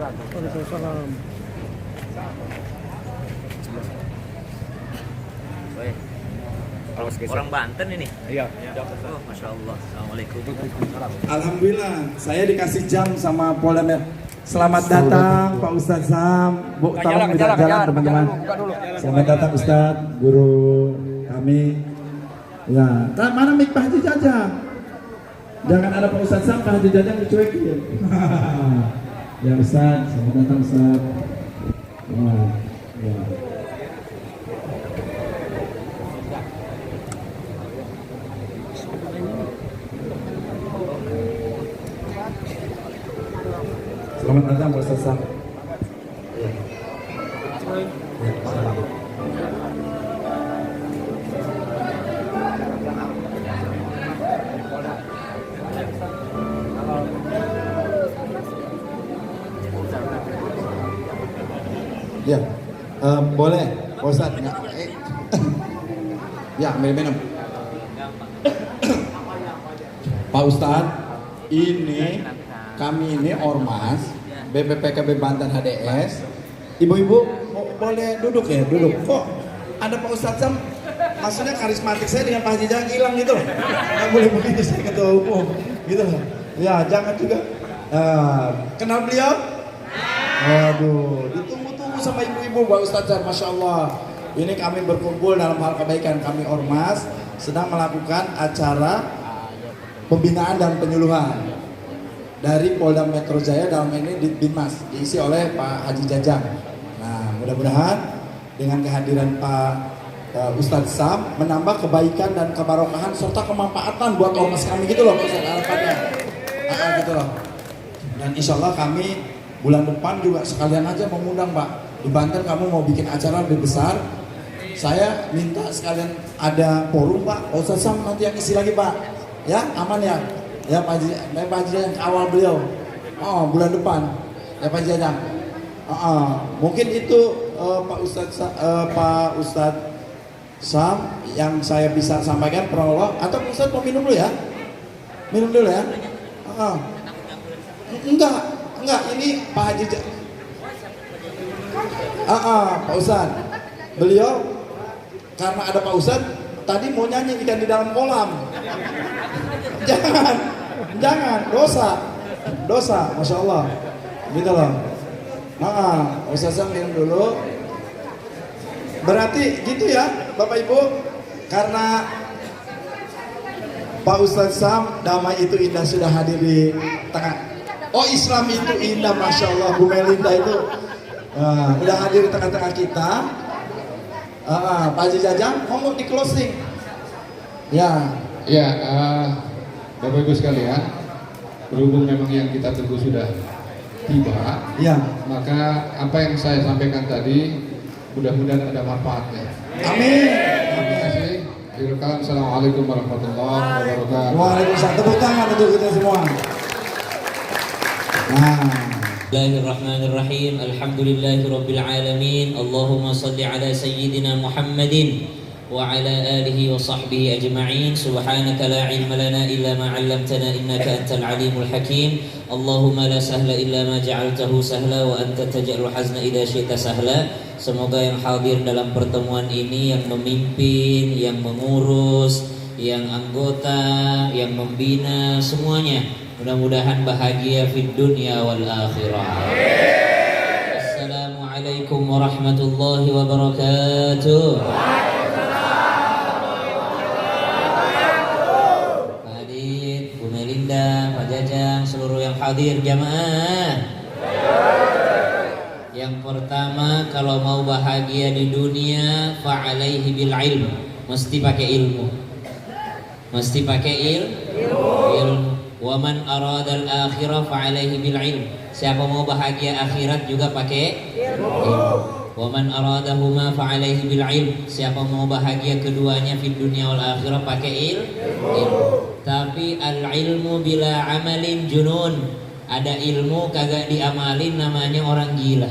Waalaikumsalam. Orang Banten ini. Iya. Oh, Masya Allah. Assalamualaikum. Alhamdulillah, saya dikasih jam sama Polda Metro. Selamat datang Pak Ustadz Sam. Bu, tolong tidak jalan teman-teman. Selamat datang Ustadz, guru kami. Ya, mana mic Pak Haji Jajang? Jangan ada Pak Ustadz Sam, Pak Haji Jajang dicuekin. Ya Ustadz, selamat datang Ustadz. Wah, ya. Selamat datang Pak Ustadz Sam. Ya. Ya, salam. Ya, boleh Pak Ustadz. Ya, minum. Pak Ustadz, ini kami ini ormas BPPKB Banten HDS. Ibu-ibu boleh duduk ya, duduk. Kok ada Pak Ustadz Sam? Maksudnya karismatik saya dengan Pak Haji jangan hilang gitu. Nggak boleh begitu, saya ketua umum gitu. Ya jangan juga. Kenal beliau? Waduh, ditunggu-tunggu sama ibu-ibu Pak Ustadz Sam. Masya Allah. Ini kami berkumpul dalam hal kebaikan. Kami ormas sedang melakukan acara pembinaan dan penyuluhan dari Polda Metro Jaya, dalam ini di Binmas, diisi oleh Pak Haji Jajang. Nah, mudah-mudahan dengan kehadiran Pak Ustadz Sam menambah kebaikan dan kebarokahan serta kemanfaatan buat ormas kami gitu loh, harapannya. Gitu loh. Dan insya Allah kami bulan depan juga sekalian aja mengundang Pak. Di Banten kamu mau bikin acara lebih besar, saya minta sekalian ada forum Pak. Ustadz Sam nanti yang isi lagi Pak. Ya, aman ya. Ya Pak Haji, Pak Haji yang awal beliau. Oh, bulan depan. Ya Pak Haji Jajang. Mungkin itu Pak Ustadz Sam yang saya bisa sampaikan prolog. Atau Pak Ustadz mau minum dulu ya? Minum dulu ya? Enggak, ini Pak Haji Jajang. Pak Ustadz, beliau karena ada Pak Ustadz tadi mau nyanyi ikan di dalam kolam. Jangan, dosa, Masya Allah, gitu loh. Ustadz Sam minum dulu. Berarti gitu ya, Bapak Ibu, karena Pak Ustadz Sam, damai itu indah sudah hadir di tengah. Oh, Islam itu indah, Masya Allah. Bu Melinda itu udah hadir di tengah-tengah kita. Pak Haji Jajang ngomong di closing. Ya, Bapak Ibu sekalian, berhubung memang yang kita tunggu sudah tiba, ya. maka apa yang saya sampaikan tadi mudah-mudahan ada manfaatnya. Amin. Terima kasih. Assalamualaikum warahmatullahi wabarakatuh. Waalaikumsalam. Tepuk tangan untuk kita semua. Bismillahirrahmanirrahim. Alhamdulillahirabbil alamin. Allahumma shalli ala sayyidina Muhammadin wa ala alihi wa sahbihi ajma'in. Subhanaka la ilma lana illa ma 'allamtana innaka antal alimul hakim. Allahumma la sahla illa ma ja'altahu sahla wa anta taj'alul hazna idza syi'ta sahla. Semoga yang hadir dalam pertemuan ini, yang memimpin, yang mengurus, yang anggota, yang membina, semuanya mudah-mudahan bahagia fid dunya wal akhirah. Assalamualaikum warahmatullahi wabarakatuh. Pak Jajang, seluruh yang hadir jamaah. Yang pertama, kalau mau bahagia di dunia, fa'alaihi bil ilm. Mesti pakai ilmu. Mesti pakai ilmu. Wa man aradal akhirah fa'alaihi bil ilm. Siapa mau bahagia akhirat juga pakai ilmu. Wa man aradahuma fa'alaihi bil ilm. Siapa mau bahagia keduanya di dunia wal akhirah pakai ilmu. Tapi al-ilmu bila amalin junun. Ada ilmu kagak diamalin namanya orang gila.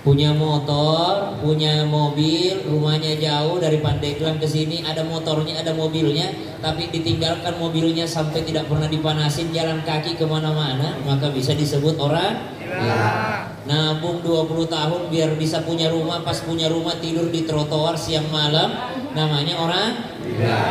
punya motor, punya mobil, rumahnya jauh dari Pandeglang ke sini, ada motornya, ada mobilnya, tapi ditinggalkan mobilnya sampai tidak pernah dipanasin, jalan kaki kemana-mana, maka bisa disebut orang gila. Nabung 20 tahun biar bisa punya rumah, pas punya rumah tidur di trotoar siang malam, namanya orang gila.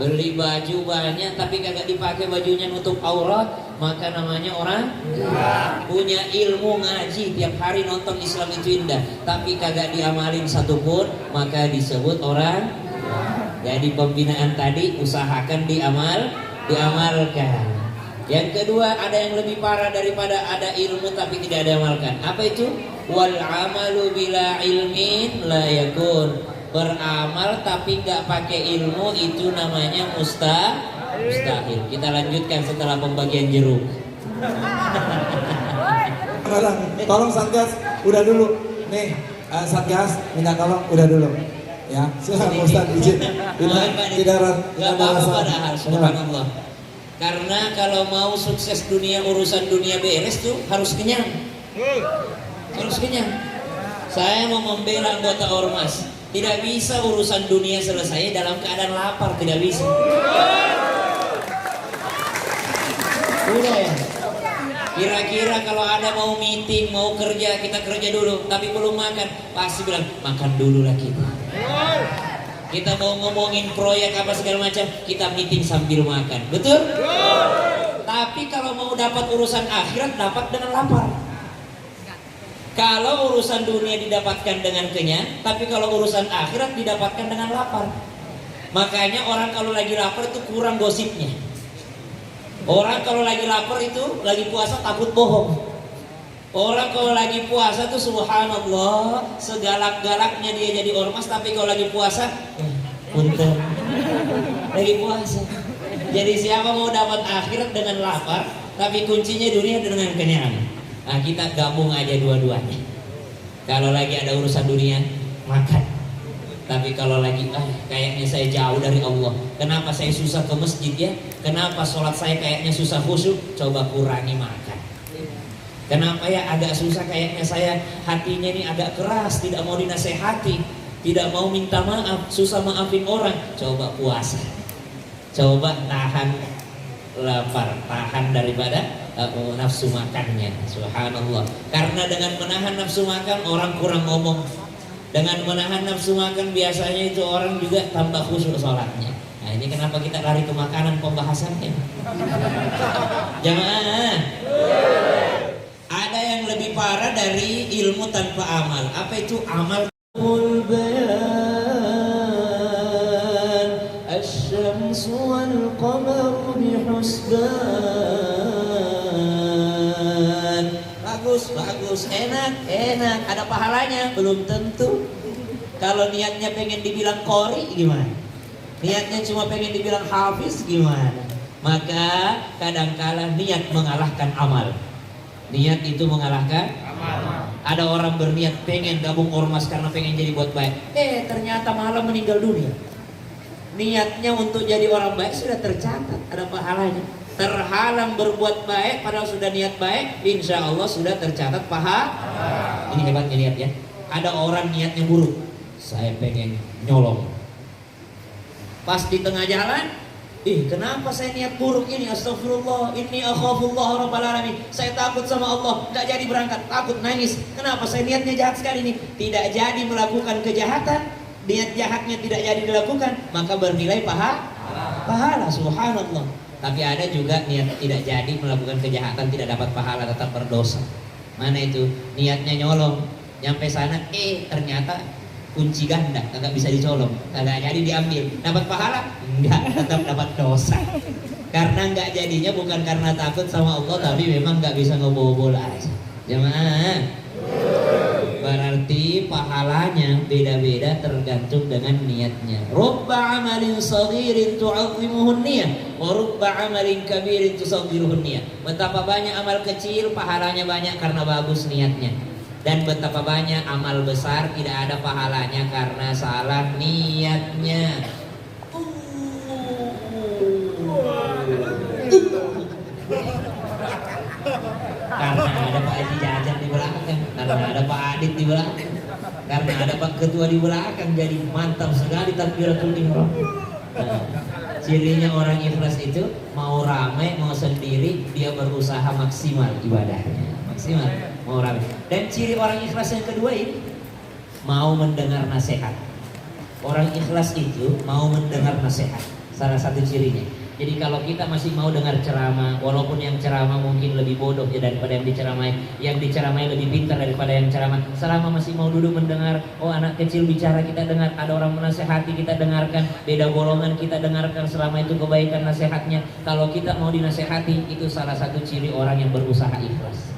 Beli baju banyak tapi kagak dipakai bajunya nutup aurat, maka namanya orang gila. Punya ilmu ngaji tiap hari nonton Islam itu indah, tapi kagak diamalin satupun, maka disebut orang gila. Jadi pembinaan tadi usahakan diamalkan. Yang kedua, ada yang lebih parah daripada ada ilmu tapi tidak diamalkan. Apa itu? Wal amalu bila ilmin la yakun. Beramal tapi nggak pakai ilmu itu namanya mustahil. Kita lanjutkan setelah pembagian jeruk. Tolong Satgas, udah dulu. Nih, Satgas minta tolong udah dulu. Ya, silakan Ustaz izin. Tidak apa-apa padahal, subhanallah. Karena kalau mau sukses dunia, urusan dunia beres tuh harus kenyang. Harus kenyang. Saya mau membela anggota ormas. Tidak bisa urusan dunia selesai dalam keadaan lapar, tidak bisa. Udah ya. Kira-kira kalau ada mau meeting, mau kerja, kita kerja dulu, tapi belum makan, pasti bilang makan dulu lah kita. Kita mau ngomongin proyek apa segala macam, kita meeting sambil makan, betul? Tapi kalau mau dapat urusan akhirat, dapat dengan lapar. Kalau urusan dunia didapatkan dengan kenyang, tapi kalau urusan akhirat didapatkan dengan lapar. Makanya orang kalau lagi lapar itu kurang gosipnya. Orang kalau lagi lapar itu, lagi puasa takut bohong. Orang kalau lagi puasa tuh subhanallah, segalak-galaknya dia jadi ormas, tapi kalau lagi puasa, punten, lagi puasa. Jadi siapa mau dapat akhirat dengan lapar, tapi kuncinya dunia dengan kenyang. Nah, kita gabung aja dua-duanya. Kalau lagi ada urusan dunia, makan. Tapi kalau lagi kayaknya saya jauh dari Allah, kenapa saya susah ke masjid ya? Kenapa sholat saya kayaknya susah khusyuk? Coba kurangi makan. Kenapa ya agak susah kayaknya saya hatinya ini agak keras, tidak mau dinasehati, tidak mau minta maaf, susah maafin orang. Coba puasa. Coba tahan lapar, tahan daripada nafsu makannya. Subhanallah. Karena dengan menahan nafsu makan orang kurang ngomong. Dengan menahan nafsu makan biasanya itu orang juga tambah khusyuk sholatnya. Nah ini kenapa kita lari ke makanan pembahasannya. Jamaah, ada yang lebih parah dari ilmu tanpa amal. Apa itu amal? Asy-syamsu wal qamaru bihusban. Bagus, enak, ada pahalanya, belum tentu. Kalau niatnya pengen dibilang qori gimana? Niatnya cuma pengen dibilang hafiz gimana? Maka kadangkala niat mengalahkan amal. Niat itu mengalahkan amal. Ada orang berniat pengen gabung ormas karena pengen jadi buat baik, ternyata malah meninggal dunia. Niatnya untuk jadi orang baik sudah tercatat, ada pahalanya. Terhalang berbuat baik padahal sudah niat baik, insya Allah sudah tercatat pahala. Ini hebatnya niat ya. Ada orang niatnya buruk, saya pengen nyolong. Pas di tengah jalan, kenapa saya niat buruk ini? Astagfirullah, inni akhafullah rabbal alamin. Saya takut sama Allah, nggak jadi berangkat, takut nangis. Kenapa saya niatnya jahat sekali ini? Tidak jadi melakukan kejahatan, niat jahatnya tidak jadi dilakukan, maka bernilai pahala. Subhanallah. Tapi ada juga niat tidak jadi melakukan kejahatan, tidak dapat pahala, tetap berdosa. Mana itu? Niatnya nyolong, nyampe sana, ternyata kunci ganda, kagak bisa dicolong, kagak jadi diambil, dapat pahala? Enggak, tetap dapat dosa. Karena enggak jadinya bukan karena takut sama Allah, tapi memang enggak bisa ngebobol aja. Jemaah, berarti pahalanya beda-beda tergantung dengan niatnya. Rubba amalin saghirin tu'azzimuhun niyah wa rubba amalin kabirin tusaghiruhun niyah. Betapa banyak amal kecil pahalanya banyak karena bagus niatnya, dan betapa banyak amal besar tidak ada pahalanya karena salah niatnya. Karena ada Pak Haji jajan di belakang. karena ada Pak Adit di belakang, karena ada Pak Ketua di belakang, jadi mantap sekali takbiratul ihram. Nah, cirinya orang ikhlas itu mau ramai mau sendiri dia berusaha maksimal ibadahnya, maksimal mau ramai. Dan ciri orang ikhlas yang kedua ini mau mendengar nasihat. Orang ikhlas itu mau mendengar nasihat, salah satu cirinya. Jadi kalau kita masih mau dengar ceramah, walaupun yang ceramah mungkin lebih bodoh ya daripada yang diceramai lebih pintar daripada yang ceramah, selama masih mau duduk mendengar, oh anak kecil bicara kita dengar, ada orang menasehati kita dengarkan, beda golongan kita dengarkan, selama itu kebaikan nasihatnya. Kalau kita mau dinasehati, itu salah satu ciri orang yang berusaha ikhlas.